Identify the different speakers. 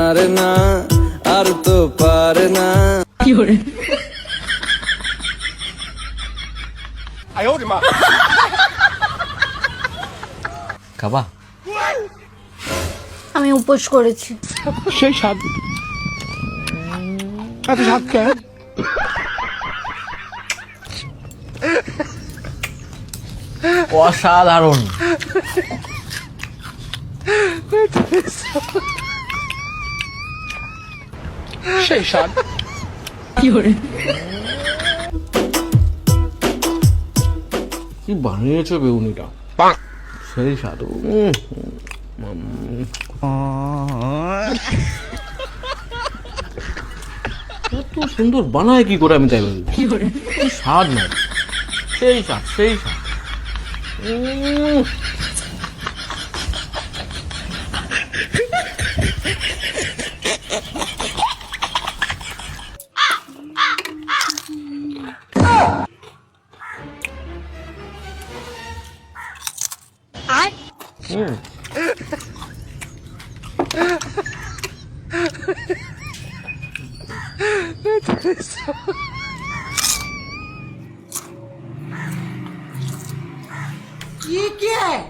Speaker 1: পারে না, আর তো পারে না।
Speaker 2: খাবা?
Speaker 3: আমি উপোস করেছি।
Speaker 4: সেই স্বাদ, এত স্বাদ কেন?
Speaker 2: অসাধারণ।
Speaker 4: সেই স্বাদ।
Speaker 2: কি বানিয়েছো বেউনিটা, সেই স্বাদ। এত সুন্দর বানায় কি করে আমি তাই বলি। কি স্বাদ না, সেই স্বাদ, সেই স্বাদ।
Speaker 5: ये क्या है?